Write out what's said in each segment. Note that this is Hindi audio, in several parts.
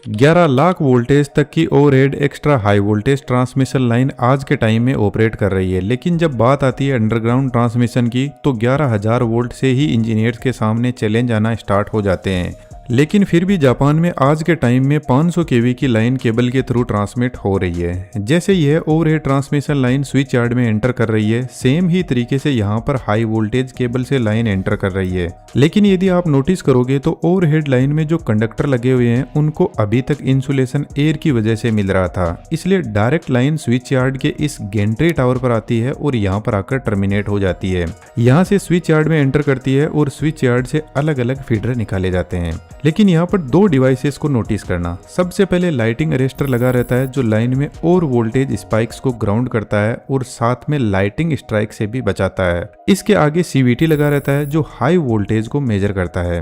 11 लाख वोल्टेज तक की overhead extra high voltage transmission line आज के टाइम में ऑपरेट कर रही है, लेकिन जब बात आती है अंडरग्राउंड ट्रांसमिशन की तो 11,000 वोल्ट से ही इंजीनियर्स के सामने चैलेंज आना स्टार्ट हो जाते हैं। लेकिन फिर भी जापान में आज के टाइम में 500 केवी की लाइन केबल के थ्रू ट्रांसमिट हो रही है। जैसे यह overhead transmission line switch yard में एंटर कर रही है, सेम ही तरीके से यहाँ पर हाई वोल्टेज केबल से लाइन एंटर कर रही है। लेकिन यदि आप नोटिस करोगे तो ओवरहेड लाइन में जो कंडक्टर लगे हुए हैं उनको अभी तक इंसुलेशन एयर की वजह से मिल रहा था, इसलिए डायरेक्ट लाइन स्विच यार्ड के इस गेंट्री टावर पर आती है और यहाँ पर आकर टर्मिनेट हो जाती है। यहाँ से स्विच यार्ड में एंटर करती है और स्विच यार्ड से अलग अलग फीडर निकाले जाते हैं। लेकिन यहाँ पर दो डिवाइसेस को नोटिस करना। सबसे पहले लाइटिंग अरेस्टर लगा रहता है जो लाइन में और वोल्टेज स्पाइक्स को ग्राउंड करता है और साथ में लाइटिंग स्ट्राइक से भी बचाता है। इसके आगे सीवीटी लगा रहता है जो हाई वोल्टेज को मेजर करता है।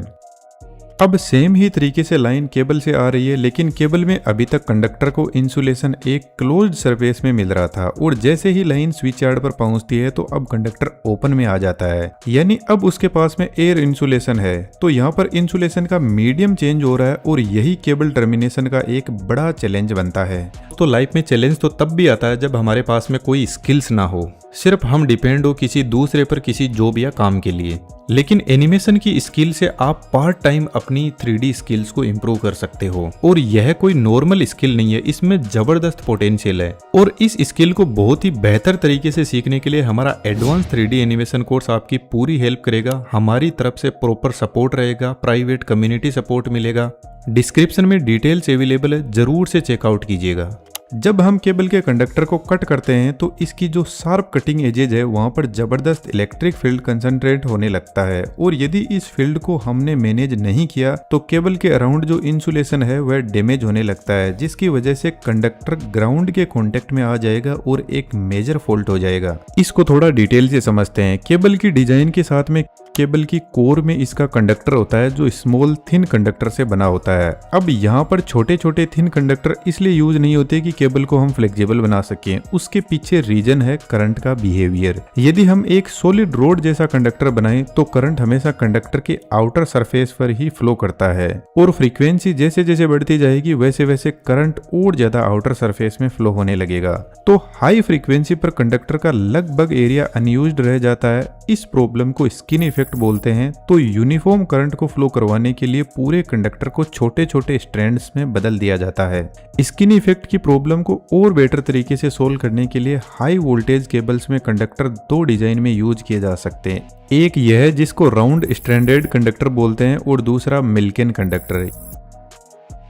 अब सेम ही तरीके से लाइन केबल से आ रही है, लेकिन केबल में अभी तक कंडक्टर को इंसुलेशन एक क्लोज्ड सरफेस में मिल रहा था और जैसे ही लाइन स्विच यार्ड पर पहुंचती है तो अब कंडक्टर ओपन में आ जाता है, यानी अब उसके पास में एयर इंसुलेशन है। तो यहाँ पर इंसुलेशन का मीडियम चेंज हो रहा है और यही केबल टर्मिनेशन का एक बड़ा चैलेंज बनता है। तो लाइफ में चैलेंज तो तब भी आता है जब हमारे पास में कोई स्किल्स ना हो, सिर्फ हम डिपेंड हो किसी दूसरे पर किसी जॉब या काम के लिए। लेकिन एनिमेशन की स्किल से आप पार्ट टाइम अपनी 3D स्किल्स को इम्प्रूव कर सकते हो और यह कोई नॉर्मल स्किल नहीं है, इसमें जबरदस्त पोटेंशियल है। और इस स्किल को बहुत ही बेहतर तरीके से सीखने के लिए हमारा एडवांस 3D एनिमेशन कोर्स आपकी पूरी हेल्प करेगा। हमारी तरफ से प्रॉपर सपोर्ट रहेगा, प्राइवेट कम्युनिटी सपोर्ट मिलेगा। डिस्क्रिप्शन में डिटेल्स अवेलेबल है, जरूर से चेकआउट कीजिएगा। जब हम केबल के कंडक्टर को कट करते हैं तो इसकी जो शार्प कटिंग एजेज है वहां पर जबरदस्त इलेक्ट्रिक फील्ड कंसंट्रेट होने लगता है और यदि इस फील्ड को हमने मैनेज नहीं किया तो केबल के अराउंड जो इंसुलेशन है वह डैमेज होने लगता है, जिसकी वजह से कंडक्टर ग्राउंड के कांटेक्ट में आ जाएगा और एक मेजर फॉल्ट हो जाएगा। इसको थोड़ा डिटेल से समझते हैं। केबल की डिजाइन के साथ में केबल की कोर में इसका कंडक्टर होता है जो स्मॉल थिन कंडक्टर से बना होता है। अब यहाँ पर छोटे छोटे थिन कंडक्टर इसलिए यूज नहीं होते कि केबल को हम फ्लेक्सिबल बना सकें, उसके पीछे रीजन है करंट का बिहेवियर। यदि हम एक सॉलिड रोड जैसा कंडक्टर बनाएं तो करंट हमेशा कंडक्टर के आउटर सरफेस पर ही फ्लो करता है और फ्रीक्वेंसी जैसे जैसे बढ़ती जाएगी वैसे वैसे करंट और ज्यादा आउटर सरफेस में फ्लो होने लगेगा। तो हाई फ्रीक्वेंसी पर कंडक्टर का लगभग एरिया अनयूज्ड रह जाता है। इस प्रॉब्लम को स्किन इफेक्ट बोलते हैं। तो यूनिफॉर्म करंट को फ्लो करवाने के लिए पूरे कंडक्टर को छोटे छोटे स्ट्रैंड्स में बदल दिया जाता है। स्किन इफेक्ट की प्रॉब्लम को और बेटर तरीके से सोल्व करने के लिए हाई वोल्टेज केबल्स में कंडक्टर दो डिजाइन में यूज किए जा सकते हैं। एक यह है जिसको राउंड स्ट्रैंडेड कंडक्टर बोलते हैं और दूसरा मिल्किन कंडक्टर है।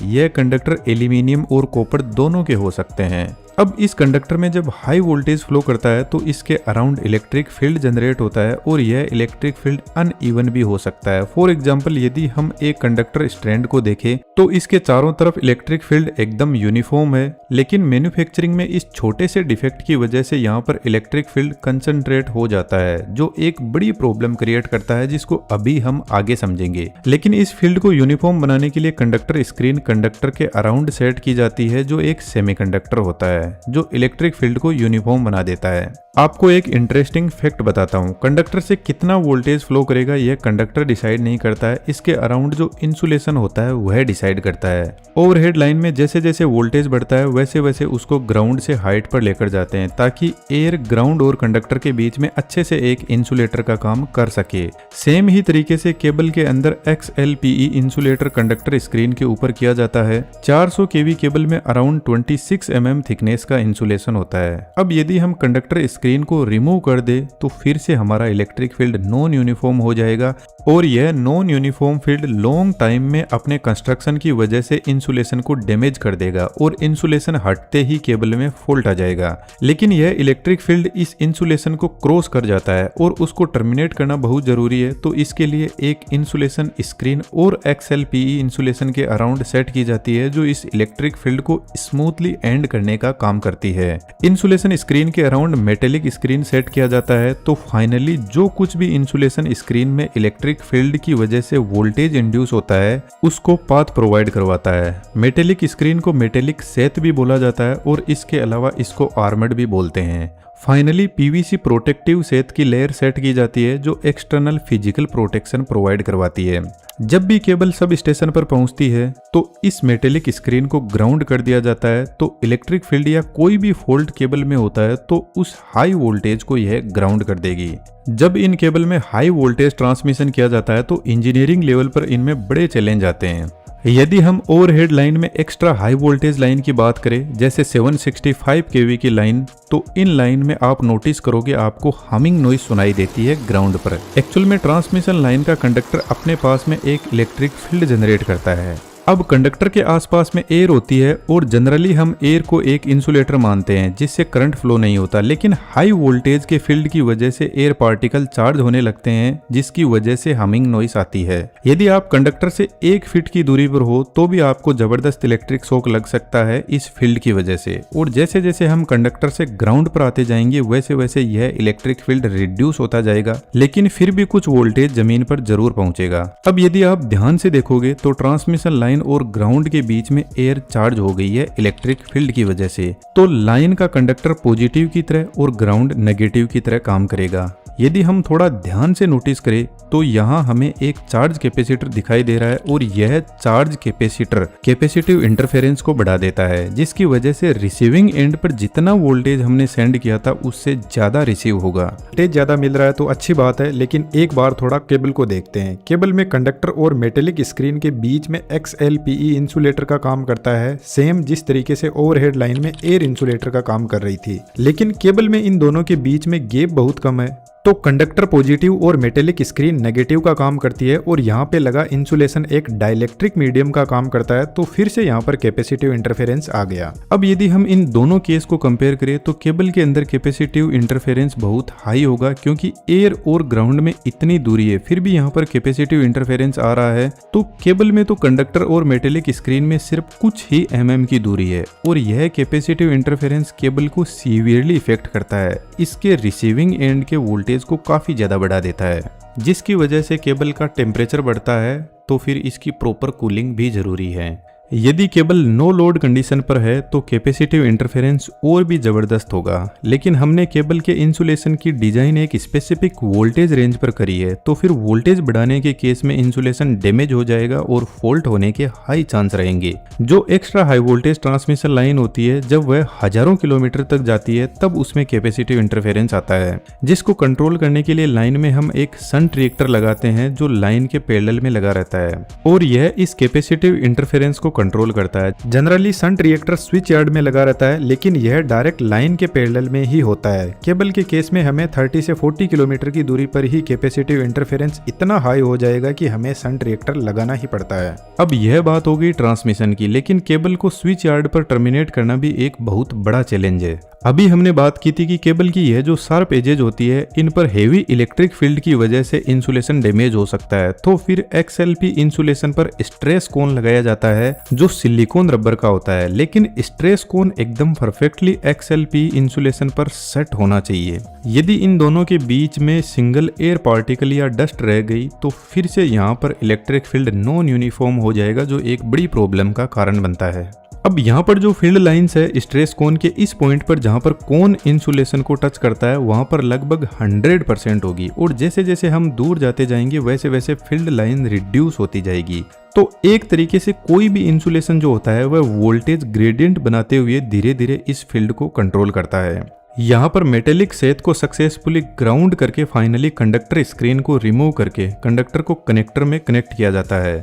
यह कंडक्टर एल्यूमिनियम और कॉपर दोनों के हो सकते हैं। अब इस कंडक्टर में जब हाई वोल्टेज फ्लो करता है तो इसके अराउंड इलेक्ट्रिक फील्ड जनरेट होता है और यह इलेक्ट्रिक फील्ड अनइवन भी हो सकता है। फॉर एग्जांपल यदि हम एक कंडक्टर स्ट्रैंड को देखें तो इसके चारों तरफ इलेक्ट्रिक फील्ड एकदम यूनिफॉर्म है, लेकिन मैन्युफैक्चरिंग में इस छोटे से डिफेक्ट की वजह से यहाँ पर इलेक्ट्रिक फील्ड कंसंट्रेट हो जाता है, जो एक बड़ी प्रॉब्लम क्रिएट करता है जिसको अभी हम आगे समझेंगे। लेकिन इस फील्ड को यूनिफॉर्म बनाने के लिए कंडक्टर स्क्रीन कंडक्टर के अराउंड सेट की जाती है जो एक सेमीकंडक्टर होता है जो इलेक्ट्रिक फील्ड को यूनिफॉर्म बना देता है। आपको एक इंटरेस्टिंग फैक्ट बताता हूँ, कंडक्टर से कितना वोल्टेज फ्लो करेगा यह कंडक्टर डिसाइड नहीं करता है, इसके अराउंड जो इंसुलेशन होता है वह डिसाइड करता है। ओवरहेड लाइन में जैसे जैसे वोल्टेज बढ़ता है वैसे वैसे उसको ग्राउंड से हाइट पर लेकर जाते हैं ताकि एयर ग्राउंड और कंडक्टर के बीच में अच्छे से एक इंसुलेटर का काम कर सके। सेम ही तरीके से केबल के अंदर XLPE इंसुलेटर कंडक्टर स्क्रीन के ऊपर किया जाता है। 400 kV केबल में अराउंड 26 mm थिकनेस का इंसुलेशन होता है। अब यदि हम कंडक्टर स्क्रीन को रिमूव कर दे तो फिर से हमारा इलेक्ट्रिक फील्ड नॉन यूनिफॉर्म हो जाएगा और यह non uniform field long time में अपने कंस्ट्रक्शन की वजह से इंसुलेशन को डैमेज कर देगा और इंसुलेशन हटते ही केबल में फॉल्ट आ जाएगा। लेकिन यह इलेक्ट्रिक फील्ड इस इंसुलेशन को क्रॉस कर जाता है और उसको टर्मिनेट करना बहुत जरूरी है। तो इसके लिए एक इंसुलेशन स्क्रीन और XLPE इंसुलेशन के अराउंड सेट की जाती है जो इस इलेक्ट्रिक फील्ड को स्मूथली एंड करने का काम करती है। इंसुलेशन स्क्रीन के अराउंड मेटेलिक स्क्रीन सेट किया जाता है तो फाइनली जो कुछ भी इंसुलेशन स्क्रीन में इलेक्ट्रिक फील्ड की वजह से वोल्टेज इंड्यूस होता है उसको पाथ प्रोवाइड करवाता है। मेटेलिक स्क्रीन को मेटेलिक सेट भी बोला जाता है और इसके अलावा इसको आर्मर्ड भी बोलते हैं। फाइनली पीवीसी प्रोटेक्टिव सेट की लेयर सेट की जाती है जो एक्सटर्नल फिजिकल प्रोटेक्शन प्रोवाइड करवाती है। जब भी केबल सब स्टेशन पर पहुंचती है तो इस मेटेलिक स्क्रीन को ग्राउंड कर दिया जाता है, तो इलेक्ट्रिक फील्ड या कोई भी फॉल्ट केबल में होता है तो उस हाई वोल्टेज को यह ग्राउंड कर देगी। जब इन केबल में हाई वोल्टेज ट्रांसमिशन किया जाता है तो इंजीनियरिंग लेवल पर इनमें बड़े चैलेंज आते हैं। यदि हम ओवरहेड लाइन में एक्स्ट्रा हाई वोल्टेज लाइन की बात करें जैसे 765 केवी की लाइन, तो इन लाइन में आप नोटिस करोगे आपको हमिंग नॉइज सुनाई देती है ग्राउंड पर। एक्चुअल में ट्रांसमिशन लाइन का कंडक्टर अपने पास में एक इलेक्ट्रिक फील्ड जनरेट करता है। अब कंडक्टर के आसपास में एयर होती है और जनरली हम एयर को एक इंसुलेटर मानते हैं जिससे करंट फ्लो नहीं होता, लेकिन हाई वोल्टेज के फील्ड की वजह से एयर पार्टिकल चार्ज होने लगते हैं जिसकी वजह से हमिंग नॉइस आती है। यदि आप कंडक्टर से 1 फीट की दूरी पर हो तो भी आपको जबरदस्त इलेक्ट्रिक शॉक लग सकता है इस फील्ड की वजह से, और जैसे जैसे हम कंडक्टर से ग्राउंड पर आते जाएंगे वैसे वैसे यह इलेक्ट्रिक फील्ड रिड्यूस होता जाएगा, लेकिन फिर भी कुछ वोल्टेज जमीन पर जरूर पहुंचेगा। अब यदि आप ध्यान से देखोगे तो ट्रांसमिशन लाइन और ग्राउंड के बीच में एयर चार्ज हो गई है इलेक्ट्रिक फील्ड की वजह से, तो लाइन का कंडक्टर पॉजिटिव की तरह और ग्राउंड नेगेटिव की तरह काम करेगा। यदि हम थोड़ा ध्यान से नोटिस करें तो यहाँ हमें एक चार्ज कैपेसिटर दिखाई दे रहा है और यह चार्ज कैपेसिटर कैपेसिटिव इंटरफेरेंस को बढ़ा देता है, जिसकी वजह से रिसीविंग एंड पर जितना वोल्टेज हमने सेंड किया था उससे ज्यादा रिसीव होगा। वोल्टेज ज्यादा मिल रहा है तो अच्छी बात है, लेकिन एक बार थोड़ा केबल को देखते हैं। केबल में कंडक्टर और मेटेलिक स्क्रीन के बीच में XLPE इंसुलेटर का काम करता है, सेम जिस तरीके से ओवरहेड लाइन में एयर इंसुलेटर का काम कर रही थी, लेकिन केबल में इन दोनों के बीच में गैप बहुत कम है। तो कंडक्टर पॉजिटिव और मेटेलिक स्क्रीन नेगेटिव का काम करती है और यहाँ पे लगा इंसुलेशन एक डाइलेक्ट्रिक मीडियम का काम करता है, तो फिर से यहाँ पर कैपेसिटिव इंटरफेरेंस आ गया। अब यदि हम इन दोनों केस को कंपेयर करें तो केबल के अंदर कैपेसिटिव इंटरफेरेंस बहुत हाई होगा, क्योंकि एयर और ग्राउंड में इतनी दूरी है फिर भी यहाँ पर कैपेसिटिव इंटरफेरेंस आ रहा है। तो केबल में तो कंडक्टर और मेटेलिक स्क्रीन में सिर्फ कुछ ही mm की दूरी है और यह कैपेसिटिव इंटरफेरेंस केबल को सीवियरली इफेक्ट करता है। इसके रिसीविंग एंड के वोल्टेज को काफी ज्यादा बढ़ा देता है, जिसकी वजह से केबल का टेम्परेचर बढ़ता है, तो फिर इसकी प्रॉपर कूलिंग भी जरूरी है। यदि केबल नो लोड कंडीशन पर है तो कैपेसिटिव इंटरफेरेंस और भी जबरदस्त होगा, लेकिन हमने केबल के इंसुलेशन की डिजाइन एक स्पेसिफिक वोल्टेज रेंज पर करी है, तो फिर वोल्टेज बढ़ाने के केस में इंसुलेशन डैमेज हो जाएगा और फॉल्ट होने के हाई चांस रहेंगे। जो extra high voltage transmission line होती है जब वह हजारों किलोमीटर तक जाती है तब उसमें कैपेसिटिव इंटरफेरेंस आता है, जिसको कंट्रोल करने के लिए लाइन में हम एक शंट रिएक्टर लगाते हैं जो लाइन के पैरेलल में लगा रहता है और यह इस कैपेसिटिव इंटरफेरेंस को कंट्रोल करता है। Generally shunt reactor switch yard में लगा रहता है, लेकिन यह डायरेक्ट लाइन के पैरेलल में ही होता है। केबल के केस में हमें 30 से 40 किलोमीटर की दूरी पर ही कैपेसिटिव इंटरफेरेंस इतना हाई हो जाएगा कि हमें शंट रिएक्टर लगाना ही पड़ता है। अब यह बात हो गई ट्रांसमिशन की, लेकिन केबल को स्विच यार्ड पर टर्मिनेट करना भी एक बहुत बड़ा चैलेंज है। अभी हमने बात की थी कि केबल की यह जो शार्प एजेज होती है इन पर हेवी इलेक्ट्रिक फील्ड की वजह से इंसुलेशन डैमेज हो सकता है, तो फिर XLP इंसुलेशन पर स्ट्रेस कोन लगाया जाता है जो सिलिकॉन रबर का होता है, लेकिन स्ट्रेस कोन एकदम परफेक्टली XLP इंसुलेशन पर सेट होना चाहिए। यदि इन दोनों के बीच में सिंगल एयर पार्टिकल या डस्ट रह गई तो फिर से यहाँ पर इलेक्ट्रिक फील्ड नॉन यूनिफॉर्म हो जाएगा, जो एक बड़ी प्रॉब्लम का कारण बनता है। अब यहाँ पर जो फील्ड लाइंस है स्ट्रेस कोन के इस पॉइंट पर जहाँ पर कोन इंसुलेशन को टच करता है वहाँ पर लगभग 100% होगी, और जैसे जैसे हम दूर जाते जाएंगे वैसे वैसे फील्ड लाइन रिड्यूस होती जाएगी। तो एक तरीके से कोई भी इंसुलेशन जो होता है वह वोल्टेज ग्रेडियंट बनाते हुए धीरे धीरे इस फील्ड को कंट्रोल करता है। यहाँ पर मेटेलिक सेट को सक्सेसफुली ग्राउंड करके फाइनली कंडक्टर स्क्रीन को रिमूव करके कंडक्टर को कनेक्टर में कनेक्ट किया जाता है।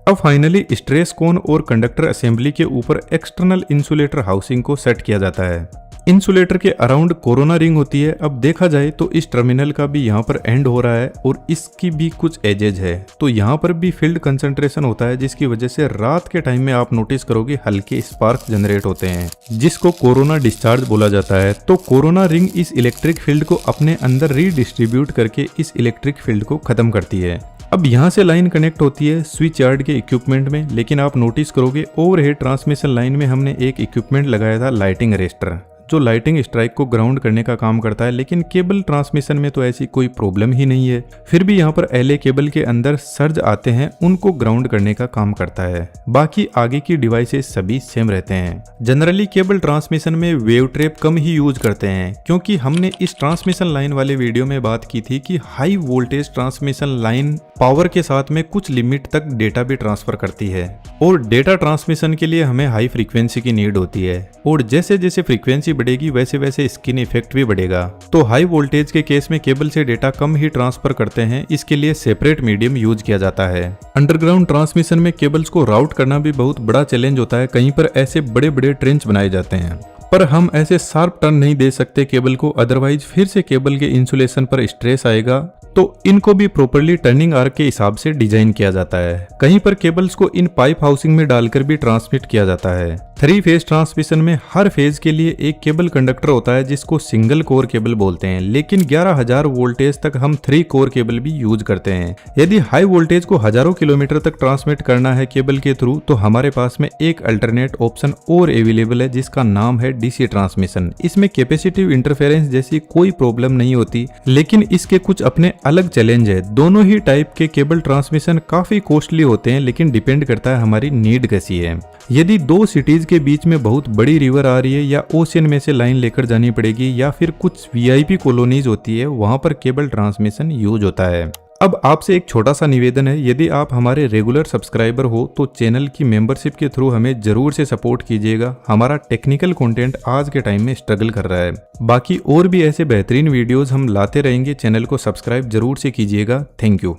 अब फाइनली स्ट्रेस कोन और कंडक्टर असेंबली के ऊपर एक्सटर्नल इंसुलेटर हाउसिंग को सेट किया जाता है। इंसुलेटर के अराउंड कोरोना रिंग होती है। अब देखा जाए तो इस टर्मिनल का भी यहाँ पर एंड हो रहा है और इसकी भी कुछ एजेज है, तो यहाँ पर भी फील्ड कंसंट्रेशन होता है, जिसकी वजह से रात के टाइम में आप नोटिस करोगे हल्के स्पार्क जनरेट होते हैं, जिसको कोरोना डिस्चार्ज बोला जाता है। तो कोरोना रिंग इस इलेक्ट्रिक फील्ड को अपने अंदर रीडिस्ट्रीब्यूट करके इस इलेक्ट्रिक फील्ड को खत्म करती है। अब यहाँ से लाइन कनेक्ट होती है स्विच यार्ड के इक्विपमेंट में, लेकिन आप नोटिस करोगे ओवरहेड ट्रांसमिशन लाइन में हमने एक इक्विपमेंट लगाया था लाइटिंग अरेस्टर, जो लाइटिंग स्ट्राइक को ग्राउंड करने का काम करता है, लेकिन केबल ट्रांसमिशन में तो ऐसी कोई प्रॉब्लम ही नहीं है। फिर भी यहाँ पर LA केबल के अंदर सर्ज आते हैं, उनको ग्राउंड करने का काम करता है। बाकी आगे की डिवाइसेस सभी सेम रहते हैं। जनरली केबल ट्रांसमिशन में वेव ट्रैप कम ही यूज करते हैं, क्योंकि हमने इस ट्रांसमिशन लाइन वाले वीडियो में बात की थी कि high voltage transmission line power के साथ में कुछ लिमिट तक डेटा भी ट्रांसफर करती है, और डेटा ट्रांसमिशन के लिए हमें हाई फ्रीक्वेंसी की नीड होती है, और जैसे जैसे फ्रीक्वेंसी बढ़ेगी वैसे वैसे स्किन इफेक्ट भी बढ़ेगा। तो हाई वोल्टेज के केस में केबल से डेटा कम ही ट्रांसफर करते हैं, इसके लिए सेपरेट मीडियम यूज किया जाता है। अंडरग्राउंड ट्रांसमिशन में केबल्स को राउट करना भी बहुत बड़ा चैलेंज होता है। कहीं पर ऐसे बड़े बड़े ट्रेंच बनाए जाते हैं, पर हम ऐसे शार्प टर्न नहीं दे सकते केबल को, अदरवाइज फिर से केबल के इंसुलेशन पर स्ट्रेस आएगा। तो इनको भी प्रॉपर्ली टर्निंग आर्क के हिसाब से डिजाइन किया जाता है। कहीं पर केबल्स को इन पाइप हाउसिंग में डालकर भी ट्रांसमिट किया जाता है। 3 फेज ट्रांसमिशन में हर फेज के लिए एक केबल कंडक्टर होता है, जिसको सिंगल कोर केबल बोलते हैं, लेकिन 11,000 वोल्टेज तक हम 3 कोर केबल भी यूज करते हैं। यदि हाई वोल्टेज को हजारों किलोमीटर तक ट्रांसमिट करना है केबल के थ्रू, तो हमारे पास में एक अल्टरनेट ऑप्शन और अवेलेबल है, जिसका नाम है DC ट्रांसमिशन। इसमें कैपेसिटिव इंटरफेरेंस जैसी कोई प्रॉब्लम नहीं होती, लेकिन इसके कुछ अपने अलग चैलेंज है। दोनों ही टाइप के केबल ट्रांसमिशन काफी कॉस्टली होते हैं, लेकिन डिपेंड करता है हमारी नीड कैसी है। यदि 2 सिटीज के बीच में बहुत बड़ी रिवर आ रही है, या ओशियन में से लाइन लेकर जानी पड़ेगी, या फिर कुछ VIP कॉलोनीज होती है, वहां पर केबल ट्रांसमिशन यूज होता है। अब आपसे एक छोटा सा निवेदन है, यदि आप हमारे रेगुलर सब्सक्राइबर हो तो चैनल की मेंबरशिप के थ्रू हमें जरूर से सपोर्ट कीजिएगा। हमारा टेक्निकल कंटेंट आज के टाइम में स्ट्रगल कर रहा है। बाकी और भी ऐसे बेहतरीन वीडियोस हम लाते रहेंगे, चैनल को सब्सक्राइब जरूर से कीजिएगा। Thank you.